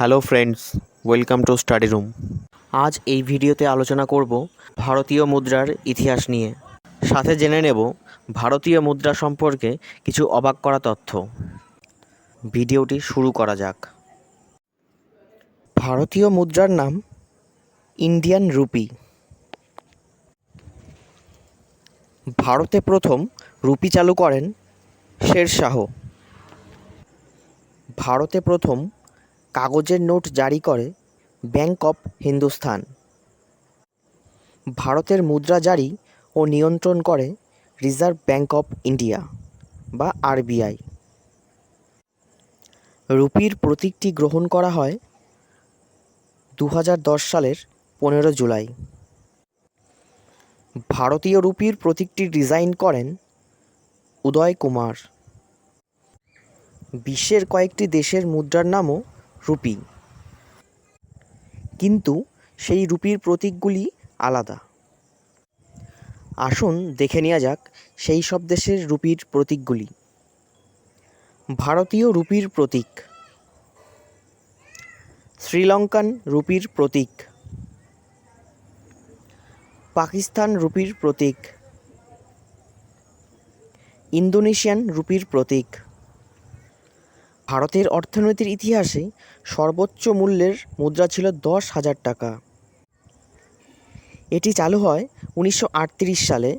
Hello friends, welcome to study room. আজ এই ভিডিওতে আলোচনা করব ভারতীয় মুদ্রার ইতিহাস নিয়ে। সাথে জেনে নেব ভারতীয় মুদ্রা সম্পর্কে কিছু অবাক করা তথ্য। ভিডিওটি শুরু করা যাক। ভারতীয় মুদ্রার নাম ইন্ডিয়ান রুপি। ভারতে প্রথম রুপি চালু করেন শের শাহ। ভারতে প্রথম কাগজের নোট জারি করে ব্যাংক অফ হিন্দুস্তান। ভারতের মুদ্রা জারি ও নিয়ন্ত্রণ করে রিজার্ভ ব্যাংক অফ ইন্ডিয়া বা আরবিআই। রুপির প্রতীকটি গ্রহণ করা হয় 2010 সালের 15 জুলাই। ভারতীয় রুপির প্রতীকটি ডিজাইন করেন উদয় কুমার। বিশ্বের কয়েকটি দেশের মুদ্রার নামও রুপি, কিন্তু সেই রুপির প্রতীকগুলি আলাদা। আসুন দেখে নেওয়া যাক সেই সব দেশের রুপির প্রতীকগুলি। ভারতীয় রুপির প্রতীক, শ্রীলঙ্কান রুপির প্রতীক, পাকিস্তান রুপির প্রতীক, ইন্দোনেশিয়ান রুপির প্রতীক। ভারতের অর্থনীতির ইতিহাসে সর্বোচ্চ মূল্যের মুদ্রা ছিল 10,000 টাকা। এটি চালু হয় 1938 সালে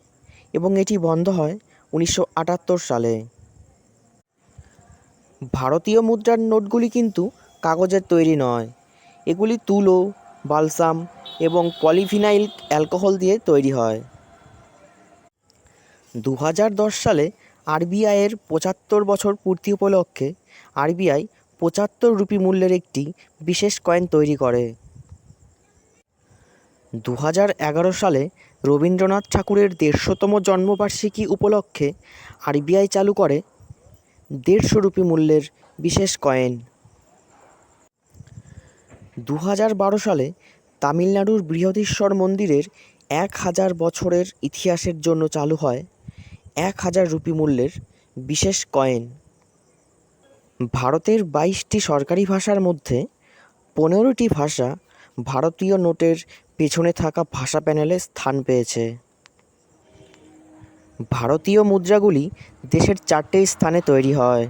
এবং এটি বন্ধ হয় 1978 সালে। ভারতীয় মুদ্রার নোটগুলি কিন্তু কাগজের তৈরি নয়, এগুলি তুলো, বালসাম এবং পলিভিনাইল অ্যালকোহল দিয়ে তৈরি হয়। 2010 সালে আরবিআইয়ের 75 বছর পূর্তি উপলক্ষে আরবিআই 75 রুপি মূল্যের একটি বিশেষ কয়েন তৈরি করে। 2011 সালে রবীন্দ্রনাথ ঠাকুরের 150তম জন্মবার্ষিকী উপলক্ষে আরবিআই চালু করে 150 রুপি মূল্যের বিশেষ কয়েন। 2012 সালে তামিলনাড়ুর বৃহদীশ্বর মন্দিরের 1000 বছরের ইতিহাসের জন্য চালু হয় 1000 রুপি মূল্যের বিশেষ কয়েন। ভারতের 22টি সরকারি ভাষার মধ্যে 15টি ভাষা ভারতীয় নোটের পেছনে থাকা ভাষা প্যানেলে স্থান পেয়েছে। ভারতীয় মুদ্রাগুলি দেশের 4টে স্থানে তৈরি হয়: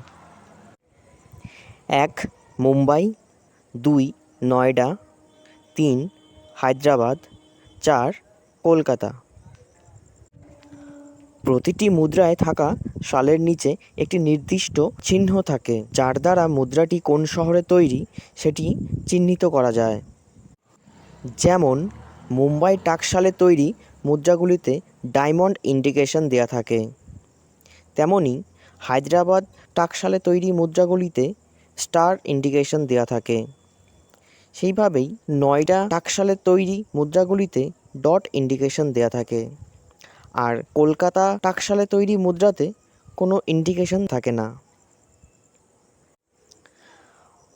1 মুম্বাই, 2 নয়ডা, 3 হায়দ্রাবাদ, 4 কলকাতা। প্রতিটি মুদ্রায় থাকা সালের নিচে একটি নির্দিষ্ট চিহ্ন থাকে, যার দ্বারা মুদ্রাটি কোন শহরে তৈরি সেটি চিহ্নিত করা যায়। যেমন মুম্বাই টাকশালে তৈরি মুদ্রাগুলিতে ডায়মন্ড ইন্ডিকেশন দেওয়া থাকে, তেমনি হায়দ্রাবাদ টাকশালে তৈরি মুদ্রাগুলিতে স্টার ইন্ডিকেশন দেওয়া থাকে। সেইভাবেই নয়ডা টাকশালে তৈরি মুদ্রাগুলিতে ডট ইন্ডিকেশন দেওয়া থাকে, আর কলকাতা টাকশালে তৈরি মুদ্রাতে কোনো ইন্ডিকেশন থাকে না।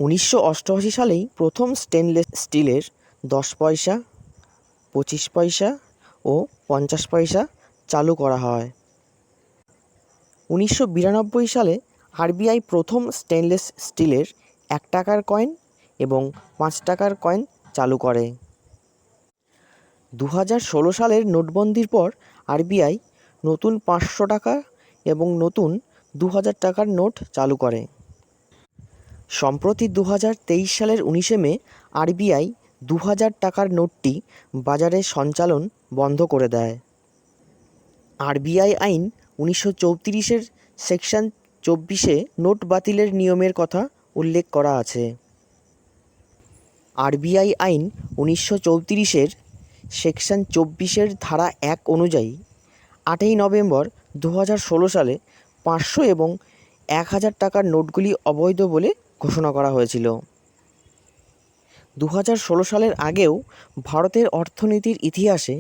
1988 সালেই প্রথম স্টেনলেস স্টিলের 10 পয়সা, 25 পয়সা ও 50 পয়সা চালু করা হয়। 1992 সালে আরবিআই প্রথম স্টেনলেস স্টিলের 1 টাকার কয়েন এবং 5 টাকার কয়েন চালু করে। 2016 সালের নোটবন্দির পর আরবিআই নতুন 500 টাকা এবং নতুন 2000 টাকার নোট চালু করে। সম্প্রতি 2023 সালের 19 মে আরবিআই 2000 টাকার নোটটি বাজারে সঞ্চালন বন্ধ করে দেয়। আরবিআই আইন 1934-এর সেকশন 24-এ নোট বাতিলের নিয়মের কথা উল্লেখ করা আছে। আরবিআই আইন 1934-এর সেকশন 24-এর ধারা 1 অনুযায়ী 8ই নভেম্বর 2016 সালে 500 এবং 1000 টাকার নোটগুলি অবৈধ বলে ঘোষণা করা হয়েছিল। 2016 সালের আগেও ভারতের অর্থনীতির ইতিহাসে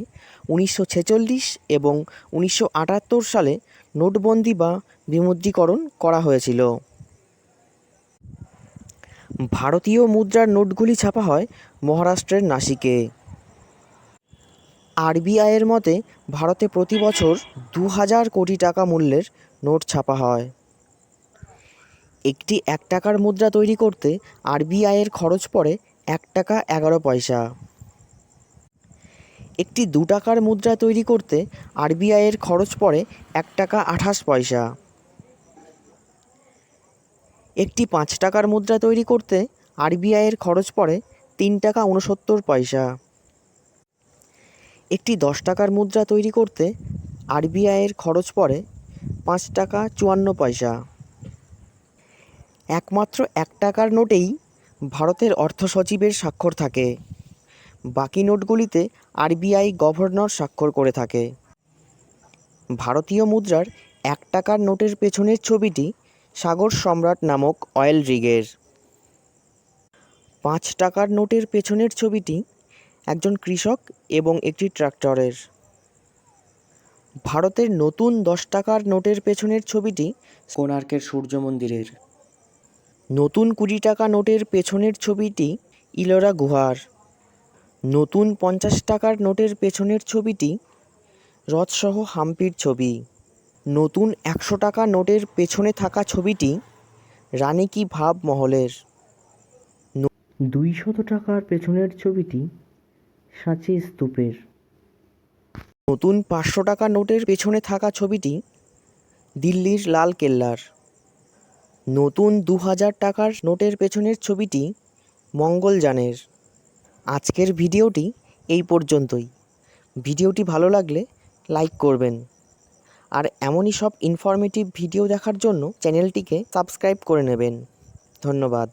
1946 এবং 1978 সালে নোটবন্দি বা বিমুদ্রীকরণ করা হয়েছিল। ভারতীয় মুদ্রার নোটগুলি ছাপা হয় মহারাষ্ট্রের নাসিকে। আরবিআইয়ের মতে ভারতে প্রতি বছর 2000 কোটি টাকা মূল্যের নোট ছাপা হয়। একটি 1 টাকার মুদ্রা তৈরি করতে আরবিআইয়ের খরচ পড়ে 1 টাকা 11 পয়সা। একটি 2 টাকার মুদ্রা তৈরি করতে আরবিআইয়ের খরচ পড়ে 1 টাকা 28 পয়সা। একটি 5 টাকার মুদ্রা তৈরি করতে আরবিআইয়ের খরচ পড়ে 3 টাকা 69 পয়সা। একটি 10 টাকার মুদ্রা তৈরি করতে আরবিআইয়ের খরচ পড়ে 5 টাকা 54 পয়সা। একমাত্র 1 টাকার নোটেই ভারতের অর্থ সচিবের স্বাক্ষর থাকে। বাকি নোটগুলিতে আরবিআই গভর্নর স্বাক্ষর করে থাকে। ভারতীয় মুদ্রার 1 টাকার নোটের পেছনের ছবিটি সাগর সম্রাট নামক অয়েল রিগের। 5 টাকার নোটের পেছনের ছবিটি একজন কৃষক এবং একটি ট্রাক্টরের। ভারতের নতুন 10 টাকার নোটের পেছনের ছবিটি কোণার্কের সূর্য মন্দিরের। নতুন 20 টাকা নোটের পেছনের ছবিটি ইলোরা গুহার। নতুন 50 টাকার নোটের পেছনের ছবিটি হ্রদসহ হাম্পির ছবি। নতুন 100 টাকা নোটের পেছনে থাকা ছবিটি রানী কি ভাব মহলের। 200 টাকার পেছনের ছবিটি সাঁচি স্তূপের। নতুন 500 টাকা নোটের পেছনে থাকা ছবিটি দিল্লির লাল কেল্লার। নতুন 2000 টাকার নোটের পেছনের ছবিটি মঙ্গলযানের। আজকের ভিডিওটি এই পর্যন্তই। ভিডিওটি ভালো লাগলে লাইক করবেন, আর এমনই সব ইনফরমেটিভ ভিডিও দেখার জন্য চ্যানেলটিকে সাবস্ক্রাইব করে নেবেন। ধন্যবাদ।